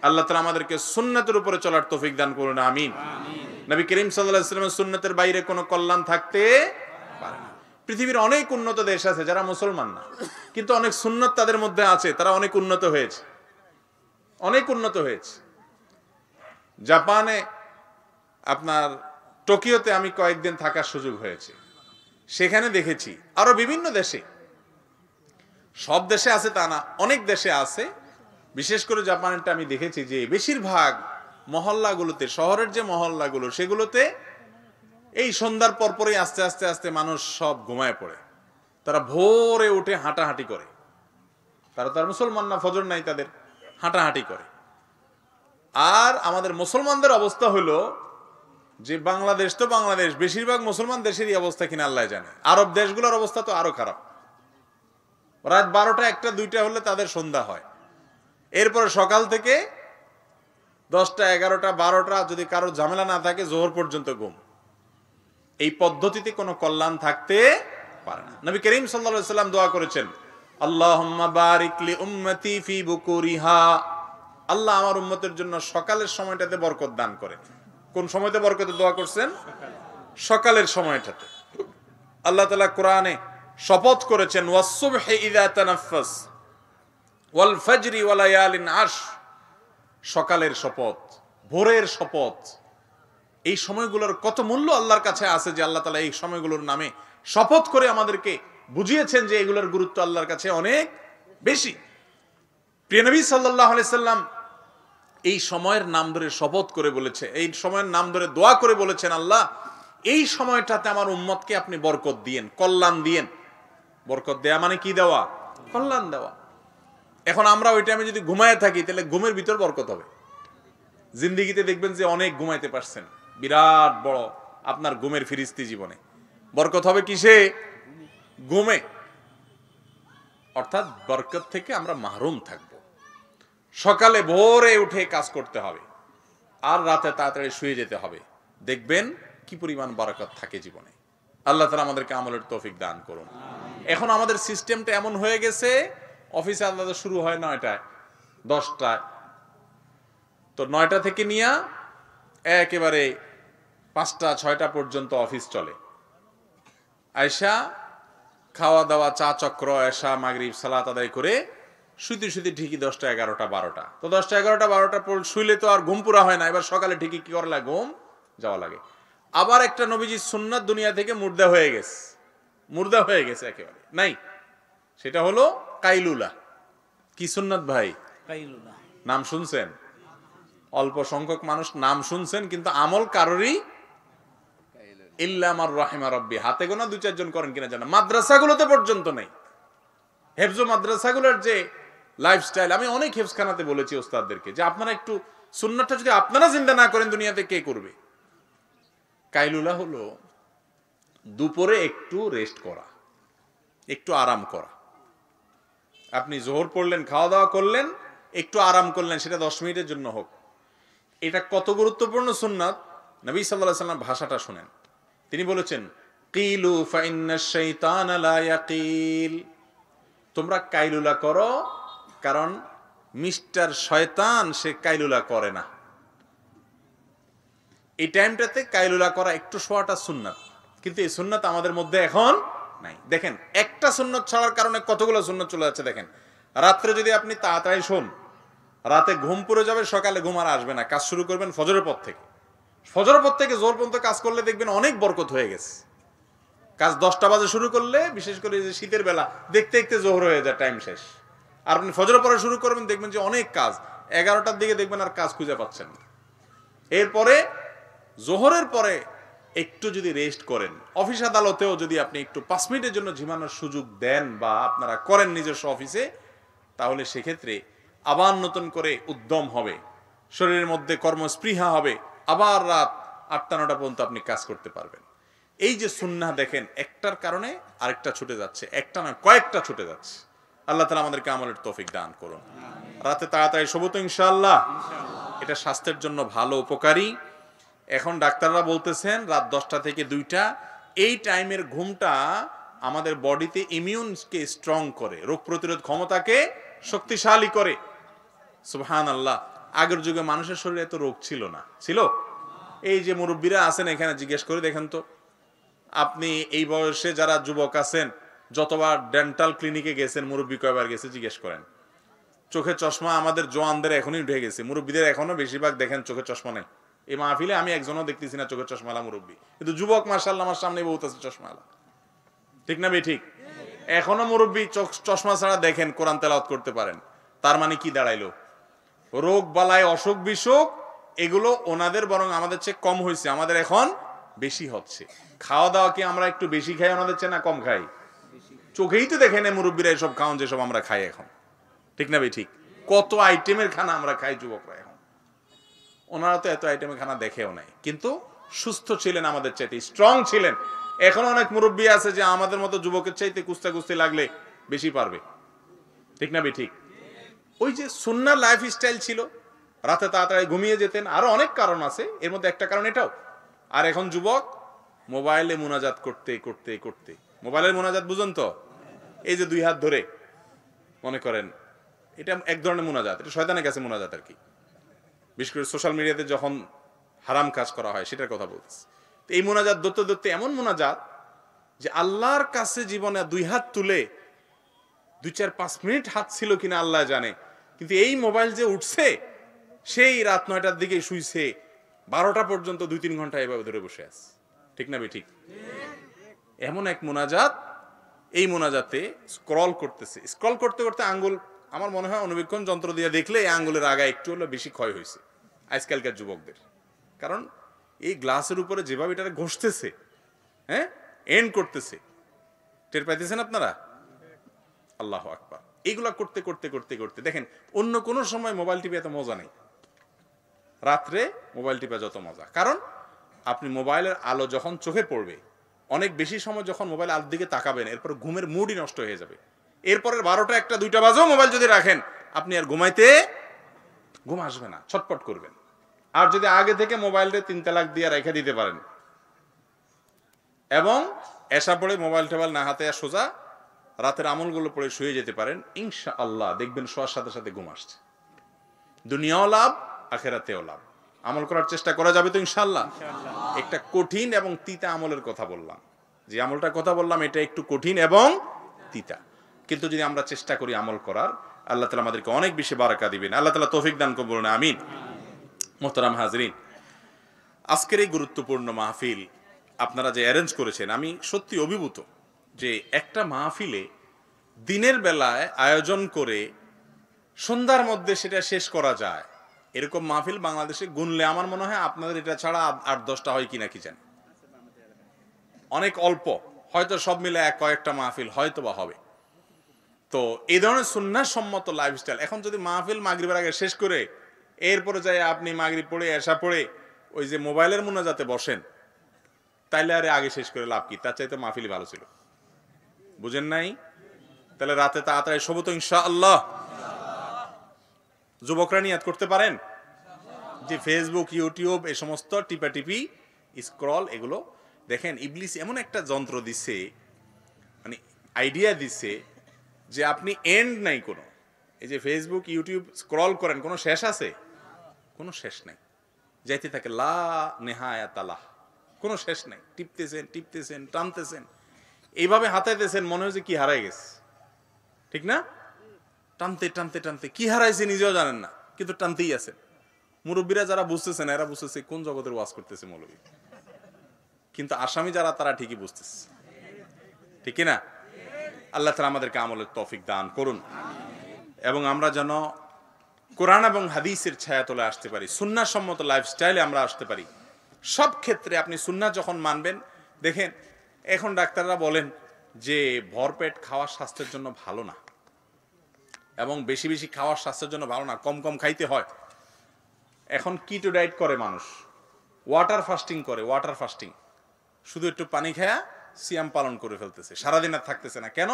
আল্লাহ তাআলা আমাদেরকে সুন্নাতের উপরে চলার তৌফিক দান করুন, আমিন। নবী করিম সাল্লাল্লাহু আলাইহি ওয়াসাল্লামের সুন্নাতের বাইরে কোনো কল্যাণ থাকতে পারে না। পৃথিবীর অনেক উন্নত দেশ আছে যারা মুসলমান না, কিন্তু অনেক সুন্নত তাদের মধ্যে আছে, তারা অনেক উন্নত হয়েছে, অনেক উন্নত হয়েছে। জাপানে আপনার টোকিওতে আমি কয়েকদিন থাকার সুযোগ হয়েছে, সেখানে দেখেছি আরো বিভিন্ন দেশে, সব দেশে আছে তা না, অনেক দেশে আছে, বিশেষ করে জাপানেরটা আমি দেখেছি যে বেশিরভাগ মহল্লাগুলোতে, শহরের যে মহল্লাগুলো সেগুলোতে এই সন্ধ্যার পরপরই আস্তে আস্তে আস্তে মানুষ সব ঘুমায় পড়ে, তারা ভোরে উঠে হাঁটাহাঁটি করে, তারা তার মুসলমান না, ফজর নাই তাদের, হাঁটাহাঁটি করে। আর আমাদের মুসলমানদের অবস্থা হলো যে বাংলাদেশ তো বাংলাদেশ, বেশিরভাগ মুসলমান দেশেরই অবস্থা কিনা আল্লাহ জানে, আরব দেশগুলোর অবস্থা তো আরো খারাপ। রাত 12টা 1টা 2টা হলে তাদের সন্ধ্যা হয়, এরপরে সকাল থেকে 10টা 11টা 12টা যদি কারো ঝামেলা না থাকে জোহর পর্যন্ত ঘুম। এই পদ্ধতিতে কোনো কল্যাণ থাকতে পারে না। নবী করিম সাল্লাল্লাহু আলাইহি ওয়াসাল্লাম দোয়া করেছেন, আল্লাহুম্মা বারিক লি উম্মতি ফি বুকুরিহা, আল্লাহ আমার উম্মতের জন্য সকালের সময়টাতে বরকত দান করেন। কোন সময়তে বরকতের দোয়া করছেন? সকালের সময়টাতে। আল্লাহ তাআলা কোরআনে শপথ করেছেন, ওয়াস-সুবহি ইযা তানাফফাস ওয়াল ফাজরি ওয়া লায়ালিন আশ, সকালের শপথ, ভোরের শপথ। এই সময়গুলোর কত মূল্য আল্লাহর কাছে আছে যে আল্লাহ তাআলা এই সময়গুলোর নামে শপথ করে আমাদেরকে বুঝিয়েছেন যে এগুলোর গুরুত্ব আল্লাহর কাছে অনেক বেশি। প্রিয় নবী সাল্লাল্লাহু আলাইহি সাল্লাম এই সময়ের নাম ধরে শপথ করে বলেছে, এই সময়ের নাম ধরে দোয়া করে বলেছেন, আল্লাহ এই সময়টাতে আমার উম্মতকে আপনি বরকত দিয়েন, কল্যাণ দিয়েন। বরকত দেয়া মানে কি দেওয়া? কল্যাণ দেওয়া। এখন আমরা ওই টাইমে যদি ঘুমায় থাকি তাহলে ঘুমের ভিতর বরকত হবে। জিন্দেগিতে দেখবেন যে অনেক ঘুমাইতে পারছেন, বিরাট বড় আপনার ঘুমের ফিরিস্তি জীবনে। বরকত হবে কিসে? ঘুমে। অর্থাৎ বরকত থেকে আমরা মাহরুম থাকব। সকালে ভোরে উঠে কাজ করতে হবে আর রাতে তাড়াতাড়ি শুয়ে যেতে হবে, দেখবেন কি পরিমাণ বরকত থাকে জীবনে। আল্লাহ তাআলা আমাদেরকে আমলের তৌফিক দান করুন। এখন আমাদের সিস্টেমটা এমন হয়ে গেছে, অফিসে আলাদা শুরু হয় 9টায় 10টায়, তো 9টা থেকে নিয়ে একেবারে 5টা 6টা পর্যন্ত অফিস চলে। আয়শা খাওয়া দাওয়া, চা চক্র, এশা মাগরিব সালাত আদায় করে শুইতে শুইতে ঠিকই 10টা 11টা 12টা। তো 10টা 11টা 12টা পর শুইলে তো আর ঘুম পুরা হয় না, এবার সকালে ঠিকই কি করা লাগে? ঘুম যাওয়া লাগে। আবার একটা নবীজির সুন্নাত দুনিয়া থেকে মুর্দা হয়ে গেছে, মুর্দা হয়ে গেছে একেবারে নাই, সেটা হলো কাইলুলা। কি সুন্নাত ভাই? কাইলুলা। নাম শুনছেন? অল্প সংখ্যক মানুষ নাম শুনছেন, কিন্তু আমল কারোরই ইল্লা মার রাহিমা রাব্বি, হাতে গোনা 2-4 জন করেন কিনা জানা। মাদ্রাসাগুলোতে পর্যন্ত নেই। হেফজ মাদ্রাসাগুলোর যে লাইফস্টাইল, আমি অনেক হেফজখানাতে বলেছি ওস্তাদদেরকে যে আপনারা একটু সুন্নাতটা যদি আপনারা জিন্দা না করেন দুনিয়াতে কে করবে? কাইলুলা হলো দুপুরে একটু রেস্ট করা, একটু আরাম করা। আপনি জোহর পড়লেন, খাওয়া দাওয়া করলেন, একটু আরাম করলেন, সেটা 10 মিনিটের জন্য হোক। এটা কত গুরুত্বপূর্ণ সুন্নাত, নবী সাল্লাল্লাহু আলাইহি ওয়াসাল্লাম ভাষাটা শুনেন। তিনি বলেছেন, কিলু ফাইন্নাশ শাইতানা লা ইয়াকিল, তোমরা কাইলুলা করো, কারণ মিস্টার শয়তান সে কাইলুলা করে না। এই টাইমটাতে কাইলুলা করা, একটু শোয়াটা সুন্নাত, কিন্তু এই সুন্নাত আমাদের মধ্যে এখন নাই। দেখেন একটা সুন্নাত ছাড়ার কারণে কতগুলো সুন্নাত চলে যাচ্ছে। দেখেন রাত্রে যদি আপনি তাড়াতাড়ি শোন, রাতে ঘুম পুরো যাবে, সকালে ঘুম আর আসবে না, কাজ শুরু করবেন ফজরের পর থেকে। ফজরের পর থেকে জোর পর্যন্ত কাজ করলে দেখবেন অনেক বরকত হয়ে গেছে। কাজ 10টা বাজে শুরু করলে, বিশেষ করে যে শীতের বেলা, দেখতে দেখতে জোহর হয়ে যায়, টাইম শেষ। আর আপনি ফজরের পরে শুরু করবেন, দেখবেন যে অনেক কাজ, 11টার দিকে দেখবেন আর কাজ খুঁজে পাচ্ছেন না। এরপরে জোহরের পরে একটু যদি রেস্ট করেন, অফিস আদালতেও যদি আপনি একটু 5 মিনিটের জন্য ঝিমানোর সুযোগ দেন বা আপনারা করেন নিজস্ব অফিসে, তাহলে সেক্ষেত্রে আবার নতুন করে উদ্যম হবে, শরীরের মধ্যে কর্মস্পৃহা হবে, আবার রাত 8টা 9টা পর্যন্ত আপনি কাজ করতে পারবেন। এই যে সুন্নাহ দেখেন, একটার কারণে আরেকটা ছুটে যাচ্ছে, একটা নয় কয়েকটা ছুটে যাচ্ছে। আল্লাহ তাআলা আমাদেরকে আমলের তৌফিক দান করুন। রাতে তাড়াতাড়ি শোবো তো ইনশাআল্লাহ, এটা স্বাস্থ্যের জন্য ভালো, উপকারী। এখন ডাক্তাররা বলতেছেন রাত 10টা থেকে 2টা, এই টাইমের ঘুমটা আমাদের বডিতে ইমিউনকে স্ট্রং করে, রোগ প্রতিরোধ ক্ষমতাকে শক্তিশালী করে। সুবহানাল্লাহ। আগের যুগে মানুষের শরীরে এত রোগ ছিল না, ছিল? এই যে মুরব্বীরা আছেন এখানে জিজ্ঞেস করে দেখেন তো, আপনি এই বয়সে যারা যুবক আছেন যতবার ডেন্টাল ক্লিনিকে গেছেন, মুরব্বী কয়বার গেছে জিজ্ঞেস করেন। চোখের চশমা আমাদের জোয়ানদের এখনই উঠে গেছে, মুরব্বীদের এখনো বেশিরভাগ দেখেন চোখের চশমা নেই। এই মাহফিলে আমি একজনও দেখতেছি না চোখের চশমালা মুরব্বী, কিন্তু যুবক মাশাআল্লাহ আমার সামনে বহুত আছে চশমালা, ঠিক না? ঠিক। এখনো মুরব্বী চশমা ছাড়া দেখেন কোরআন তেলাওয়াত করতে পারেন। তার মানে কি দাঁড়াইলো? রোগ বালায় অসুখ বিসুখ এগুলো ওনাদের বরং আমাদের চেয়ে কম হয়েছে, আমাদের এখন বেশি হচ্ছে। খাওয়া দাওয়া কি আমরা একটু বেশি খাই ওনাদের চেয়ে না কম খাই? চোখেই তো দেখেন মুরব্বীরা এসব খাওয়ান যেসব আমরা খাই এখন, ঠিক না? ঠিক। কত আইটেমের খানা আমরা খাই যুবকরা এখন, ওনারা তো এত আইটেমের খানা দেখেও নাই, কিন্তু সুস্থ ছিলেন, আমাদের চাইতে স্ট্রং ছিলেন। এখন অনেক মুরব্বী আছে যে আমাদের মতো যুবকের চাইতে কুস্তি লাগলে বেশি পারবে, ঠিক না? ঠিক। ওই যে সুন্নাহ লাইফস্টাইল ছিল, রাতে তাড়াতাড়ি ঘুমিয়ে যেতেন, আরো অনেক কারণ আছে, এর মধ্যে একটা কারণ এটাও। আর এখন যুবক মোবাইলে মুনাজাত করতে করতে করতে, মোবাইলের মুনাজাত বুঝুন তো, এই যে দুই হাত ধরে মনে করেন, এটা এক ধরনের মুনাজাত, এটা শয়তানের কাছে মুনাজাত আর কি। বিশেষ করে সোশ্যাল মিডিয়াতে যখন হারাম কাজ করা হয় সেটার কথা বলতেছি। তো এই মুনাজাত ধরতে ধরতে এমন মুনাজাত যে আল্লাহর কাছে জীবনে দুই হাত তুলে 2-4-5 মিনিট হাত ছিল কিনা আল্লাহ জানে, কিন্তু এই মোবাইল যে উঠছে সেই রাত 9টার দিকে শুইছে, 12টা পর্যন্ত 2-3 ঘন্টা এভাবে ধরে বসে আছে, ঠিক না? ঠিক। এমন এক মুনাজাত, এই মুনাজাতে স্ক্রল করতেছে, স্ক্রল করতে করতে আঙ্গুল, আমার মনে হয় অনুবীক্ষণ যন্ত্র দিয়ে দেখলে এই আঙ্গুলের আগা একটু হলে বেশি ক্ষয় হয়েছে আজকালকার যুবকদের, কারণ এই গ্লাসের উপরে যেভাবে এটা ঘষতেছে, হ্যাঁ, এন্ড করতেছে, টের পাইতেছেন আপনারা? আল্লাহু আকবার। এইগুলা করতে করতে করতে করতে দেখেন অন্য কোনো সময় মোবাইল টিপে এত মজা নেই, রাত্রে মোবাইল টিপে যত মজা। কারণ আপনি মোবাইলের আলো যখন চোখে পড়বে, অনেক বেশি সময় যখন মোবাইল আলোর দিকে তাকাবেন, এরপর ঘুমের মুডই নষ্ট হয়ে যাবে। এরপরের 12টা 1টা 2টা বাজেও মোবাইল যদি রাখেন, আপনি আর ঘুম আসবে না, ছটপট করবেন। আর যদি আগে থেকে মোবাইলটা 3 তালাক দিয়ে রেখে দিতে পারেন এবং এসা পড়ে মোবাইল টোবাইল না হাতে আর সোজা রাতের আমলগুলো পড়ে শুয়ে যেতে পারেন, ইনশাআল্লাহ দেখবেন শোয়ার সাথে সাথে ঘুম আসছে। দুনিয়াও লাভ, আখিরাতেও লাভ। আমল করার চেষ্টা করা যাবে তো ইনশাআল্লাহ? একটা কঠিন এবং তিতা আমলের কথা বললাম, যে আমলটার কথা বললাম এটা একটু কঠিন এবং তিতা, কিন্তু যদি আমরা চেষ্টা করি আমল করার, আল্লাহ তাআলা আমাদেরকে অনেক বেশি বারাকা দিবেন। আল্লাহ তাআলা তৌফিক দান করুন, বলুন আমিন। মোহতারাম হাজরিন, আজকের এই গুরুত্বপূর্ণ মাহফিল আপনারা যে অ্যারেঞ্জ করেছেন, আমি সত্যি অভিভূত যে একটা মাহফিলে দিনের বেলায় আয়োজন করে সন্ধ্যার মধ্যে সেটা শেষ করা যায়, এরকম মাহফিল বাংলাদেশে গুনলে আমার মনে হয় আপনাদের এটা ছাড়া 8-10টা হয় কিনা কি জানি, অনেক অল্প, হয়তো সব মিলে কয়েকটা মাহফিল হয়তো বা হবে। তো এই ধরনের সুন্নাহ সম্মত লাইফস্টাইল, এখন যদি মাহফিল মাগরিবের আগে শেষ করে এরপরে যাই আপনি মাগরিব পড়ে এশা পড়ে ওই যে মোবাইলের মুনাজাতে বসেন, তাইলে আরে আগে শেষ করে লাভ কি? তার চাইতে মাহফিলই ভালো ছিল, বুঝেন নাই? তাহলে রাতে তাড়াতাড়ি শোবো তো ইনশাআল্লাহ। যুবকরা নিয়াত করতে পারেন যে ফেসবুক, ইউটিউব এই সমস্ত টিপাটিপি স্ক্রল, এগুলো দেখেন ইবলিস এমন একটা যন্ত্র দিছে, মানে আইডিয়া দিছে যে আপনি এন্ড নাই কোনো। এই যে ফেসবুক, ইউটিউব স্ক্রল করেন, কোনো শেষ আছে? কোনো শেষ নাই, যাইতে থাকে লা নেহায়াত আলাহ, কোনো শেষ নাই। টিপতেছেন টিপতেছেন টানতেছেন, এইভাবে হাতাইতেছেন, মনে হচ্ছে কি হারাই গেছে, ঠিক না? টানতে টানতে টানতে কি হারাইছে নিজেও জানেন না, কিন্তু টানতেই আছেন। মুরব্বীরা যারা বুঝতেছেন এরা বুঝতেছে কোন জগতের ওয়াজ করতেছে মৌলবী, কিন্তু আসামি যারা তারা ঠিকই বুঝতেছে, ঠিক না? আল্লাহ তাআলা আমাদেরকে আমলের তৌফিক দান করুন এবং আমরা যেন কোরআন এবং হাদিসের ছায়াতলে আসতে পারি, সুন্নাহ সম্মত লাইফস্টাইলে আমরা আসতে পারি। সব ক্ষেত্রে আপনি সুন্নাহ যখন মানবেন, দেখেন এখন ডাক্তাররা বলেন যে ভরপেট খাওয়া স্বাস্থ্যের জন্য ভালো না, এবং বেশি বেশি খাওয়া স্বাস্থ্যের জন্য ভালো না, কম কম খাইতে হয়। এখন কিটো ডায়েট করে মানুষ, ওয়াটার ফাস্টিং করে, ওয়াটার ফাস্টিং, শুধু একটু পানি খায়া সিয়াম পালন করে ফেলতেছে, সারাদিন আর থাকতেছে না। কেন?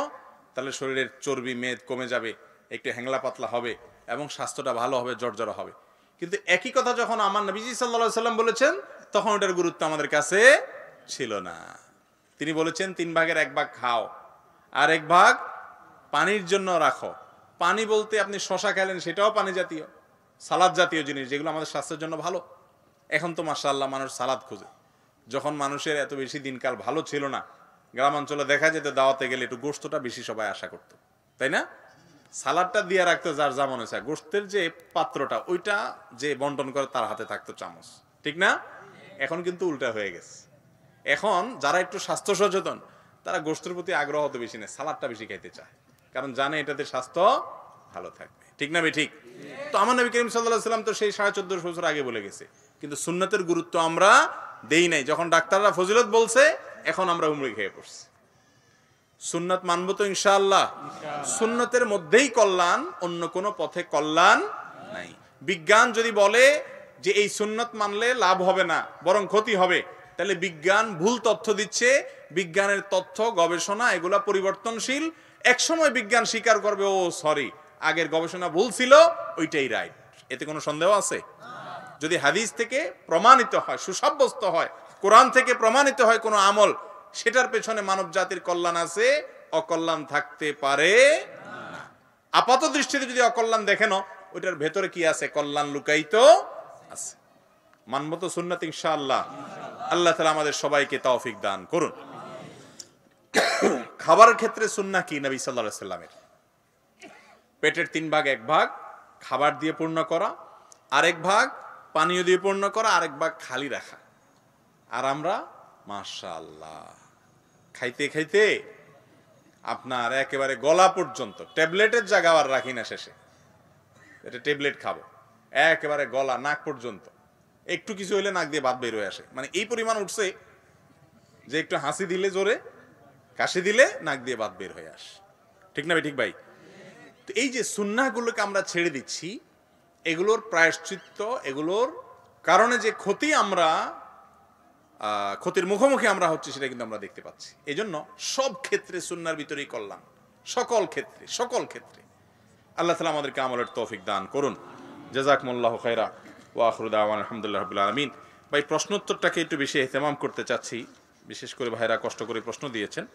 তাহলে শরীরের চর্বি মেদ কমে যাবে, একটু হ্যাংলা পাতলা হবে এবং স্বাস্থ্যটা ভালো হবে, জর্জরা হবে। কিন্তু একই কথা যখন আমার নবীজি সাল্লাল্লাহু আলাইহি সাল্লাম বলেছেন, তখন ওটার গুরুত্ব আমাদের কাছে ছিল না। তিনি বলেছেন 3 ভাগের 1 ভাগ খাও আর 1 ভাগ পানির জন্য রাখো। পানি বলতে আপনি শশা খেলেন, সেটাও পানি জাতীয়, সালাদ জাতীয় জিনিস যেগুলো আমাদের স্বাস্থ্যের জন্য ভালো। এখন তো মাশাআল্লাহ মানুষ সালাদ খোঁজে। যখন মানুষের এত বেশি দিনকাল ভালো ছিল না, গ্রামাঞ্চলে দেখা যেত দাওয়াতে গেলে একটু গোশতটা বেশি সবাই আশা করত, তাই না? সালাদটা দিয়ে রাখতো যার যা মনে চায়, গোশতের যে পাত্রটা ওইটা যে বন্টন করে তার হাতে থাকতো চামচ, ঠিক না? এখন কিন্তু উল্টা হয়ে গেছে। এখন যারা একটু স্বাস্থ্য সচেতন তারা গোশতের প্রতি আগ্রহ অত বেশি নেই, সালাদটা বেশি খাইতে চায়, কারণ জানে এটাতে স্বাস্থ্য ভালো থাকবে, ঠিক না ঠিক? তো আমার নবী করিম সাল্লাল্লাহু আলাইহি ওয়াসাল্লাম তো সেই 1450 বছর আগে বলে গেছে, কিন্তু সুন্নতের গুরুত্ব আমরা দেই নাই। যখন ডাক্তাররা ফজিলত বলছে এখন আমরা হুমড়ি খেয়ে পড়ছি। সুন্নত মানব তো ইনশাআল্লাহ। সুন্নতের মধ্যেই কল্যাণ, অন্য কোনো পথে কল্যাণ নাই। বিজ্ঞান যদি বলে যে এই সুন্নত মানলে লাভ হবে না বরং ক্ষতি হবে, তাহলে বিজ্ঞান ভুল তথ্য দিচ্ছে। বিজ্ঞানের তথ্য গবেষণা এগুলা পরিবর্তনশীল। একসময় বিজ্ঞান স্বীকার করবে ও সরি আগের গবেষণা ভুল ছিল, ওইটাই রাইট। এতে কোনো সন্দেহ আছে? যদি হাদিস থেকে প্রমাণিত হয়, সুসাব্যস্ত হয়, কোরআন থেকে প্রমাণিত হয় কোনো আমল, সেটার পেছনে মানব জাতির কল্যাণ আছে, অকল্যাণ থাকতে পারে না। আপাত দৃষ্টিতে যদি অকল্যাণ দেখেন, ওইটার ভেতরে কি আছে? কল্যাণ লুকায়িত আছে। মানব তো সুন্নাত ইনশাআল্লাহ। আল্লাহ তাআলা আমাদের সবাইকে তৌফিক দান করুন। খাবারের ক্ষেত্রে সুন্নাহ কি নবী সাল্লাল্লাহু আলাইহি সাল্লামের? পেটের 3 ভাগ 1 ভাগ খাবার দিয়ে পূর্ণ করা, আরেক ভাগ পানীয় দিয়ে পূর্ণ করা, আরেক ভাগ খালি রাখা। আর আমরা মাশাআল্লাহ খাইতে খাইতে আপনার একেবারে গলা পর্যন্ত, ট্যাবলেটের জায়গা আর রাখি না শেষে, এটা ট্যাবলেট খাবো, একেবারে গলা নাক পর্যন্ত। একটু কিছু হইলে নাক দিয়ে ভাত বের হয়ে আসে, মানে এই পরিমাণ উঠছে যে একটু হাসি দিলে জোরে, কাশি দিলে নাক দিয়ে ভাত বের হয়ে আসে, ঠিক না ঠিক ভাই? তো এই যে সুন্নাহগুলোকে আমরা ছেড়ে দিচ্ছি, এগুলোর প্রায়শ্চিত্ত, এগুলোর কারণে যে ক্ষতি আমরা ক্ষতির মুখোমুখি আমরা হচ্ছে সেটা কিন্তু আমরা দেখতে পাচ্ছি। এই জন্য সব ক্ষেত্রে সুন্নাহর ভিতরেই কল্যাণ, সকল ক্ষেত্রে, সকল ক্ষেত্রে। আল্লাহ তাআলা আমাদেরকে আমলের তৌফিক দান করুন। জাযাকুমুল্লাহু খায়রা ওয়া আখিরু দাওয়ানা আলহামদুলিল্লাহি রাব্বিল আলামিন। ভাই প্রশ্নোত্তরটাকে একটু বেশি ইহতিমাম করতে চাচ্ছি, বিশেষ করে ভাইরা কষ্ট করে প্রশ্ন দিয়েছেন।